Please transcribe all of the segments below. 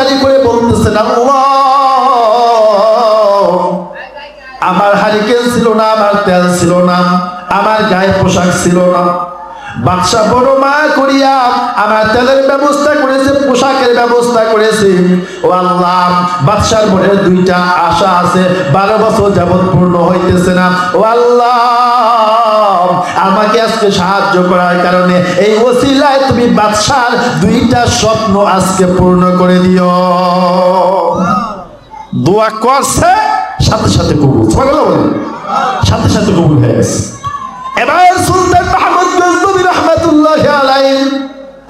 কান্নাকাটি করে বলতেছেন, আল্লাহ, আমার হারিকেন ছিল না, আমার তেল ছিল না, আমার গায়ে পোশাক ছিল না। বাদশাহ বড় মায়া করিয়া আমার তেলের ব্যবস্থা করেছে, পোশাকের ব্যবস্থা করেছে। ও আল্লাহ, বাদশার মনের দুইটা আশা আছে, 12 বছর যাবৎ পূর্ণ হইতেছে না। ও আল্লাহ, আমাকে আজকে সাহায্য করার কারণে এই ওসিলায় তুমি বাদশার দুইটা স্বপ্ন আজকে পূর্ণ করে দিও। দোয়া করছে, সাথে সাথে কবুল, সাথে সাথে কবুল হয়ে গেছে। এবার সুলতান মাহমুদ গজনবী রাহমাতুল্লাহি আলাইহি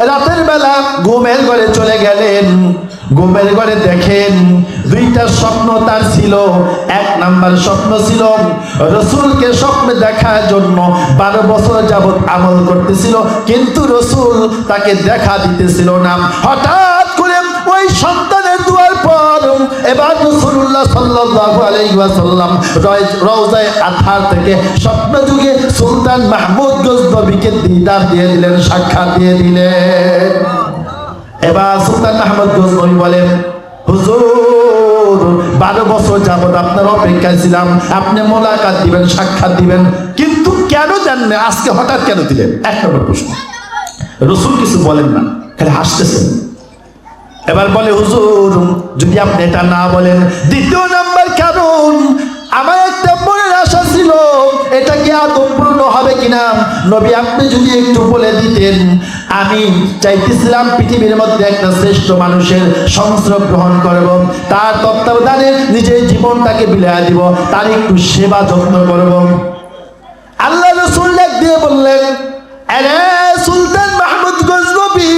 রাতের বেলা ঘুমের ঘরে চলে গেলেন। ঘুমের ঘরে দেখেন দুইটা স্বপ্ন তার ছিল। 1 নাম্বার স্বপ্ন ছিল রাসূলকে স্বপ্নে দেখার জন্য 12 বছর যাবত আমল করতেছিল, কিন্তু রাসূল তাকে দেখা দিতেছিল না। হঠাৎ করে ওই সন্তানের দুয়ার পর এবার রাসূলুল্লাহ সাল্লাল্লাহু আলাইহি ওয়াসাল্লাম রওজায়ে আতহার থেকে স্বপ্ন যুগে সুলতান মাহমুদ গজনবীকে দিদার দিয়ে দিলেন, সাক্ষাৎ দিয়ে দিলেন। এবার সুলতান মাহমুদ গজনবী বলেন, হুজুর, 12 বছর যাবত আপনার অপেক্ষায় ছিলাম, আপনি মোলাকাত দিবেন, সাক্ষাৎ দিবেন, কিন্তু কেন জানেন আজকে হঠাৎ কেন দিলেন? 1 নম্বর প্রশ্ন। রাসূল কিছু বলেন না, খালি হাসতেছেন। এবার বলে, হুজুর, যদি আপনি এটা না বলেন। 2 নম্বর কারণ, আমার একটা মনের আশা ছিল, এটা কি আদৌ পূর্ণ হবে কিনা? নবী, আপনি যদি একটু বলে দিতেন। আমি চাইতেছিলাম পৃথিবীর মধ্যে একটা শ্রেষ্ঠ মানুষের সংস্রব গ্রহণ করব, তার তত্ত্বাবধানে নিজের জীবনটাকে বিলিয়ে দিব, তার একটু সেবা যত্ন করব। আল্লাহ রাসূল ডাক দিয়ে বললেন, আরে সুলতান মাহমুদ গজনবী,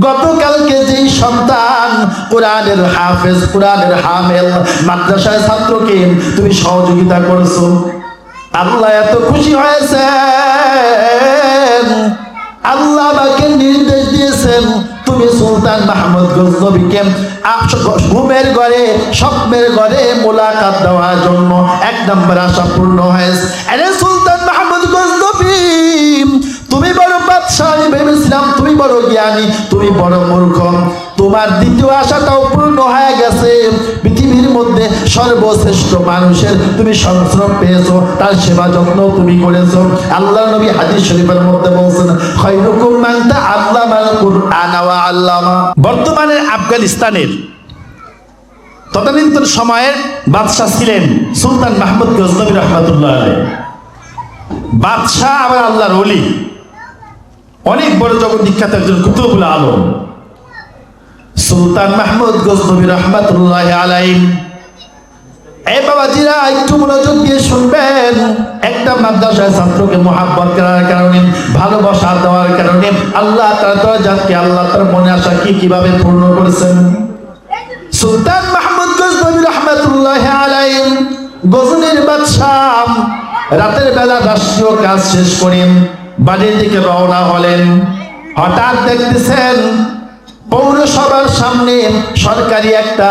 গতকালকে যেই সন্তান কোরআনের হাফেজ, কোরআনের হামেল, মাদ্রাসায় ছাত্রকে তুমি সহযোগিতা করছো, আল্লাহ এত খুশি হয়েছেন, আল্লাহ আমাকে নির্দেশ দিয়েছেন তুমি সুলতান মাহমুদ গজনবীকে ঘুমের ঘরে, স্বপ্নের ঘরে মোলাকাত দেওয়ার জন্য। 1 নম্বর আশা পূর্ণ হয়েছে। আরে সুলতান মাহমুদ গজনবী, তুমি বড় বাদশাহ, আমি ভেবেছিলাম তুমি বড় জ্ঞানী, তুমি বড় মূর্খ। তোমার দ্বিতীয় আশাটাও পূর্ণ হয়ে গেছে। পৃথিবীর মধ্যে সর্বশ্রেষ্ঠ মানুষের তুমি সংস্রব পেয়েছো, তার সেবা যত্ন তুমি করেছো। আল্লাহ নবী হাদিস শরীফের মধ্যে বলছেন, খায়রুকুম মান তাআল্লামাল কুরআন ওয়া আল্লামা। বর্তমানে আফগানিস্তানের তদানীন্তন সময়ের বাদশাহ ছিলেন সুলতান মাহমুদ গজনবী রাহমাতুল্লাহ আলাইহি। বাদশাহ আবার আল্লাহর ওলি, অনেক বড় জগৎ বিখ্যাত একজন কুতুবুল আলম সুলতান মাহমুদ গজনবী রাহমাতুল্লাহি আলাইহি। এই বাবাজিরা একটু মনোযোগ দিয়ে শুনবেন। একটা মাদ্রাসায় ছাত্রকে মুহাব্বত করার কারণে, ভালোবাসা দেওয়ার কারণে আল্লাহ তার দরজাকে, আল্লাহ তার মনে আশা কিভাবে পূর্ণ করেছেন। সুলতান মাহমুদ গজনবী রাহমাতুল্লাহি আলাইহি গজনির বাদশাহ রাতের বেলা রাষ্ট্রীয় কাজ শেষ করেন বাড়ির দিকে রওনা হলেন। হঠাৎ দেখতেছেন পৌরসভার সামনে সরকারি একটা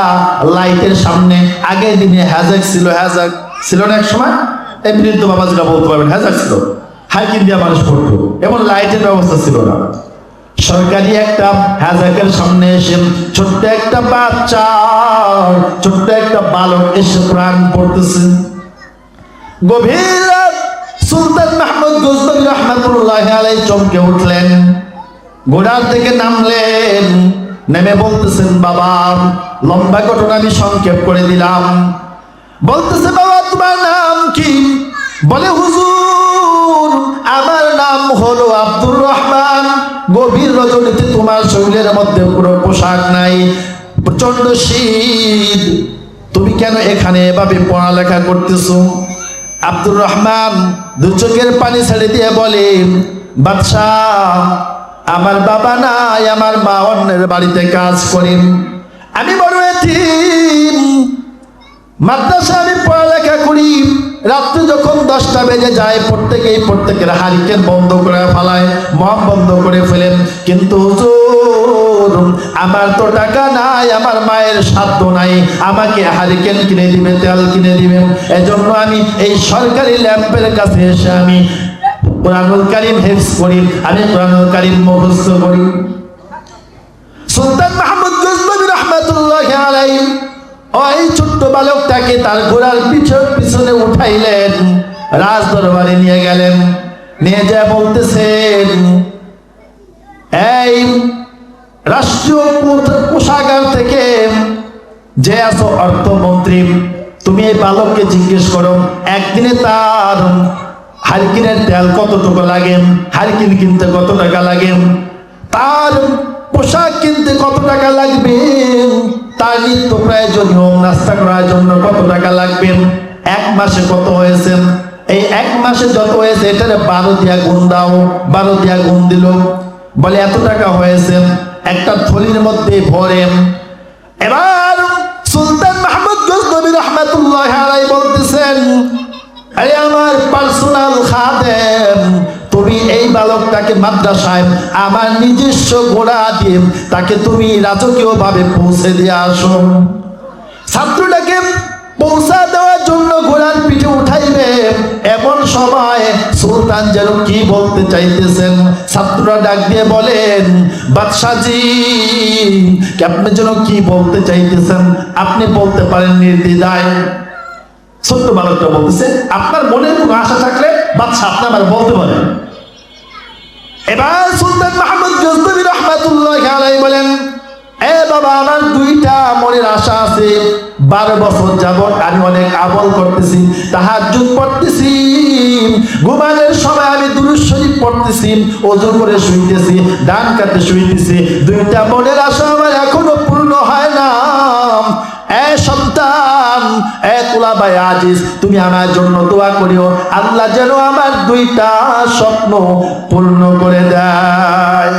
লাইটের সামনে, আগের দিনে হ্যাজাক ছিল না এক সময়, এই বৃদ্ধ বাবাজিরা বলতে পারবেন, হ্যাজাক ছিল, হাইকিন দিয়া মানুষ পড়তো, এমন লাইটের ব্যবস্থা ছিল না। সরকারি একটা হ্যাজাকের সামনে এসে ছোট্ট একটা বাচ্চা, ছোট্ট একটা বালক এসে প্রাণ পড়তেছে। গভীর রাত, সুলতান মাহমুদ গজনবী রাহমাতুল্লাহি আলাইহি চমকে উঠলেন, ঘোড়ার থেকে নামলেন, নেমে বলতেছেন, বাবা, লম্বা ঘটনা আমি সংক্ষেপ করে দিলাম। বলতেছে, বাবা তোমার নাম কি? বলে, হুজুর আমার নাম হলো আব্দুর রহমান। গভীর রজনীতে তোমার শরীরের মধ্যে পুরো পোশাক নাই, প্রচন্ড শীত, তুমি কেন এখানে এভাবে পড়ালেখা করতেছো? আব্দুর রহমান 2 চোখের পানি ছেড়ে দিয়ে বলে, বাদশাহ আমার বাবা নাই, আমার মা অন্যের বাড়িতে কাজ করেন, আমি বড় এতিম, মাদ্রাসা আমি পড়ালেখা করি, রাত্রে যখন 10টা বেজে যায় প্রত্যেকের হারিকেন বন্ধ করে ফেলায়, মম বন্ধ করে ফেলেন, কিন্তু হুজুর আমার তো টাকা নাই, আমার মায়ের সাধ্য নাই আমাকে হারিকেন কিনে দিবে, তেল কিনে দিবে, এজন্য আমি এই সরকারি ল্যাম্পের কাছে এসে আমি কুরআনুল কারীম হিফজ করি, আমি কুরআনুল কারীম মুখস্থ করি। সুলতান মাহমুদ গজনবী রহমাতুল্লাহি আলাইহি ওই ছোট্ট বালকটাকে তার ঘোড়ার পিছনে উঠাইলেন, রাজ দরবারে নিয়ে গেলেন। নিয়ে যা বলতেছেন, এই রাষ্ট্রীয় কোষাগার থেকে যে আছো অর্থমন্ত্রী, তুমি এই বালককে জিজ্ঞেস করো একদিনে তার হারকিনের তেল কতটুকু লাগে, হারকিন কিনতে কত টাকা লাগে, তার পোশাক কিনতে কত টাকা লাগবে, তার নিত্য প্রয়োজনীয় নাস্তা করার জন্য কত টাকা লাগবে, এক মাসে কত হয়েছে, এই এক মাসে যত হয়েছে এটার 12 দিয়া গুণ দাও। 12 দিয়া গুণ দিল, বলে এত টাকা হয়েছে, একটা থলির মধ্যে ভরে। এবার সুলতান মাহমুদ গজনবী রাহমাতুল্লাহি আলাইহি বলতেছেন, আরে আমার পার্সোনাল খাদেম, তুমি এই বালকটাকে মাদ্রাসায় আমার নিজস্ব ঘোড়া দিয়ে তাকে তুমি রাজকীয় ভাবে পৌঁছে দিয়ে আসো। ছাত্রটাকে পৌঁছা দেওয়ার জন্য ঘোড়ার পিঠে উঠাইবে, এমন সময় সুলতান যেন কি বলতে চাইতেছেন, ছাত্ররা ডাক দিয়ে বলেন, বাদশাহজি আপনি যেন কি বলতে চাইতেছেন আপনি বলতে পারেন নির্দ্বিধায়। ছোট্ট বালকটা বলতেছে, আপনার মনে কোনো আশা থাকলে বাদশাহ আপনি আমার বলতে পারেন। এবার সুলতান মাহমুদ গজনবী রাহমাতুল্লাহি আলাইহি বলেন, এ বাবা, আমার দুইটা মনের আশা আছে। 12 বছর যাবত আমি অনেক আমল করতেছি, তাহাজ্জুদ পড়তেছি, ঘুমানোর সময় আমি দুরূদ শরীফ পড়তেছি, ওযু করে শুইতেছি, ডান কাতে শুইতেছি। দুইটা মনের আশা আমার এখনো পূর্ণ হয় না। এ সন্তান, এ তুলাবাই আজিজ, তুমি আমার জন্য দোয়া করিও, আল্লাহ যেন আমার দুইটা স্বপ্ন পূর্ণ করে দেয়।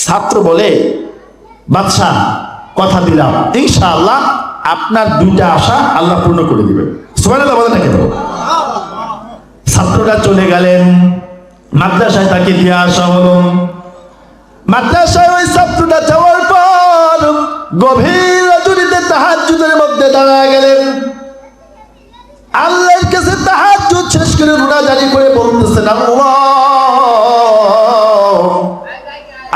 ছাত্র বলে, বাদশাহ কথা দিলাম ইনশাআল্লাহ আপনার দুইটা আশা আল্লাহ পূর্ণ করে দিবে। সুবহানাল্লাহ বলে নাকি? ছাত্ররা চলে গেলেন, মাদ্রাসায় তাকে দিয়ে আসা হলো। মাদ্রাসায় ওই ছাত্রটা যাওয়ার পর গভীর রজনীতে তাহাজ্জুদের মধ্যে দাঁড়ায় গেলেন। আল্লাহর কাছে তাহাজ্জুদ শেষ করে রুনাজারি করে বলতেছেন, আল্লাহ,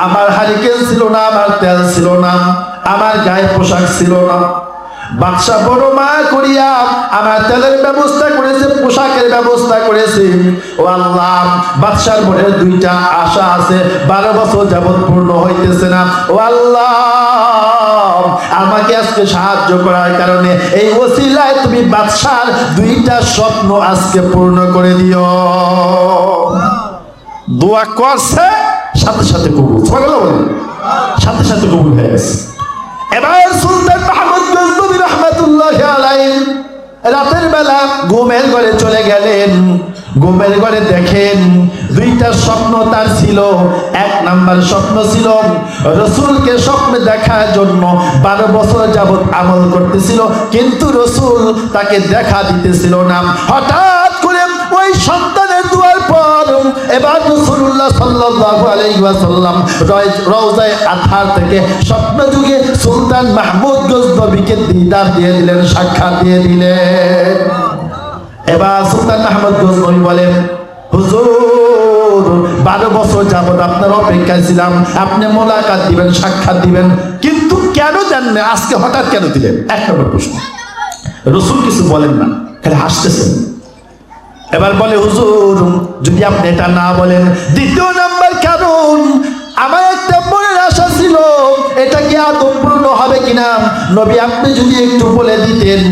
আমার হারিকেন ছিল না, আমার তেল ছিল না, আমার গায়ে পোশাক ছিল না, বাদশাহ বড় মায়া করিয়া আমার তেলের ব্যবস্থা করেছে, পোশাকের ব্যবস্থা করেছে। ও আল্লাহ, বাদশার মনের দুইটা আশা আছে, 12 বছর যাবৎ পূর্ণ হইতেছে না। ও আল্লাহ, আমাকে আজকে সাহায্য করার কারণে এই ওসিলায় তুমি বাদশার দুইটা স্বপ্ন আজকে পূর্ণ করে দিও। দোয়া করছে, সাথে সাথে কবুল। সাথে সাথে কবুল হয়ে গেছে। এবার সুলতান মাহমুদ গজনবী রাহমাতুল্লাহি আলাইহি রাতের বেলা ঘুমের ঘরে চলে গেলেন। ঘুমের ঘরে দেখেন দুইটা স্বপ্ন তার ছিল। এক নাম্বার স্বপ্ন ছিল রসুলকে স্বপ্নে দেখার জন্য 12 বছর যাবৎ আমল করতেছিল, কিন্তু রসুল তাকে দেখা দিতেছিল না। হঠাৎ করে ওই সন্তানের দুয়ার পর এবার রাসূলুল্লাহ সাল্লাল্লাহু আলাইহি ওয়াসাল্লাম রওজায়ে আতহার থেকে স্বপ্ন যুগে সুলতান মাহমুদ গজনবীকে দিদার দিয়ে দিলেন, সাক্ষাৎ দিয়ে দিলেন। এবার সুলতান মাহমুদ গজনবী বলেন, হুজুর 12 বছর যাবত আপনার অপেক্ষায় ছিলাম, আপনি মোলাকাত দিবেন, সাক্ষাৎ দিবেন, কিন্তু কেন দেন না, আজকে হঠাৎ কেন দিলেন? এক নম্বর প্রশ্ন। রসুল কিছু বলেন না, খালি হাসতেছেন। এবার বলে, হুজুর যদি আপনি এটা না বলেন, দ্বিতীয় নাম্বার কারণ, আমার একটা মনের আশা ছিল, এটা কি আদৌ পূর্ণ হবে কিনা, নবী আপনি যদি একটু বলে দিতেন।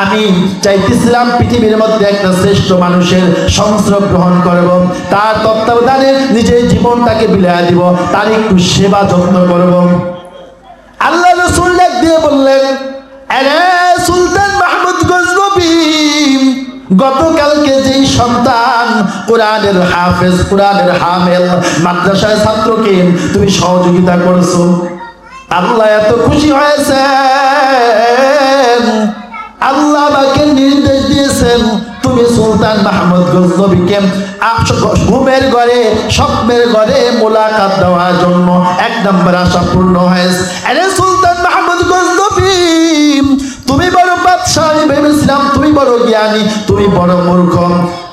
আমি চাইতেছিলাম পৃথিবীর মধ্যে একটা শ্রেষ্ঠ মানুষের সংস্রব গ্রহণ করব, তার তত্ত্বাবধানে নিজের জীবনটাকে বিলিয়ে দিব, তার একটু সেবা যত্ন করব। আল্লাহ রাসূল ডাক দিয়ে বললেন, আরে সুলতান মাহমুদ গজনবী, গতকালকে যেই সন্তান কোরআনের হাফেজ, কোরআনের হামেল, মাদ্রাসায় ছাত্রকে তুমি সহযোগিতা করছো, আল্লাহ এত খুশি হয়েছে, আল্লাহ আমাকে নির্দেশ দিয়েছেন তুমি সুলতান মাহমুদ গজনবীকে ঘুমের ঘরে, স্বপ্নের ঘরে মোলাকাত দেওয়ার জন্য। এক নম্বর আশা পূর্ণ হয়েছে। আরে সুলতান মাহমুদ গজনবী, তুমি বড় বাদশাহ, আমি ভেবেছিলাম তুমি বড় জ্ঞানী, তুমি বড় মূর্খ।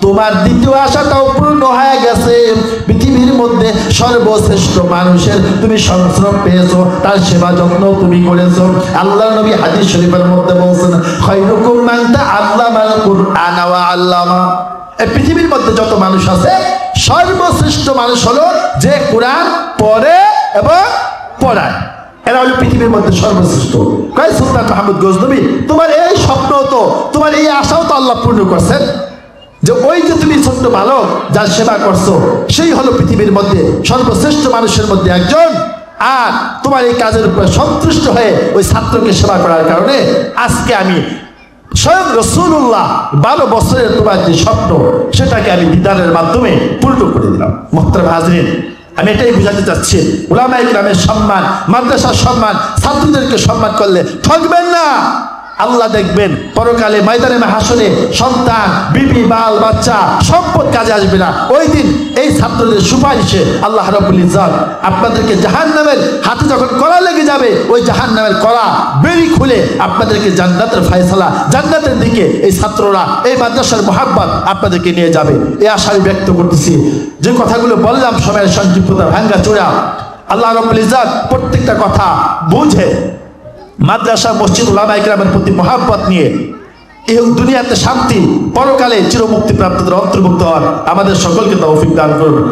তোমার দ্বিতীয় আশাটাও পূর্ণ হয়ে গেছে। পৃথিবীর মধ্যে সর্বশ্রেষ্ঠ মানুষের তুমি সংস্রব পেয়েছো, তার সেবা যত্ন তুমি করেছো। আল্লাহ নবী হাদিস শরীফের মধ্যে বলছেন, খায়রুকুম মান তাআল্লামাল কুরআন ওয়া আল্লামা। এই পৃথিবীর মধ্যে যত মানুষ আছে, সর্বশ্রেষ্ঠ মানুষ হলো যে কোরআন পড়ে এবং পড়ায়। এরা হলো পৃথিবীর মধ্যে সর্বশ্রেষ্ঠ। কয় সুলতান মাহমুদ গজনবী, তোমার এই স্বপ্ন তো, তোমার এই আশাও তো আল্লাহ পূর্ণ করছেন, যে ওই যে তুমি ছোট্ট বালক যার সেবা করছো, সেই হলো পৃথিবীর মধ্যে সর্বশ্রেষ্ঠ মানুষের মধ্যে একজন। আর তোমার এই কাজের উপর সন্তুষ্ট হয়ে ওই ছাত্রকে সেবা করার কারণে আজকে আমি স্বয়ং রাসূলুল্লাহ 12 বছরের তোমার যে স্বপ্ন, সেটাকে আমি দিদারের মাধ্যমে পূর্ণ করে দিলাম। মুহতারাম হাজরিন, আমি এটাই বুঝাতে চাচ্ছি, উলামায়ে কেরামের সম্মান, মাদ্রাসার সম্মান, ছাত্রদেরকে সম্মান করলে ঠকবেন না। আল্লাহ দেখবেন পরকালে ময়দানে হাসরে সন্তান, বিবি, বাল বাচ্চা, সম্পদ কাজে আসবে না। ওই দিন এই ছাত্রদের সুপারিশে আল্লাহ রাব্বুল ইজ্জত আপনাদেরকে জাহান্নামের হাতে যখন কড়া লেগে যাবে, ওই জাহান্নামের কড়া বেরি খুলে আপনাদেরকে জান্নাতের ফয়সালা, জান্নাতের দিকে এই ছাত্ররা, এই মাদ্রাসার মোহাব্বত আপনাদেরকে নিয়ে যাবে। এই আশা আমি ব্যক্ত করতেছি। যে কথাগুলো বললাম সময়ের সংক্ষিপ্ততা ভাঙ্গা চোরা, আল্লাহ রাব্বুল ইজ্জত প্রত্যেকটা কথা বুঝে মাদ্রাসা, মসজিদ, উলামায়ে কেরামের প্রতি মহাব্বত নিয়ে এই দুনিয়াতে শান্তি, পরকালে চিরমুক্তি প্রাপ্তদের অন্তর্ভুক্ত হওয়ার আমাদের সকলকে তৌফিক দান করুন।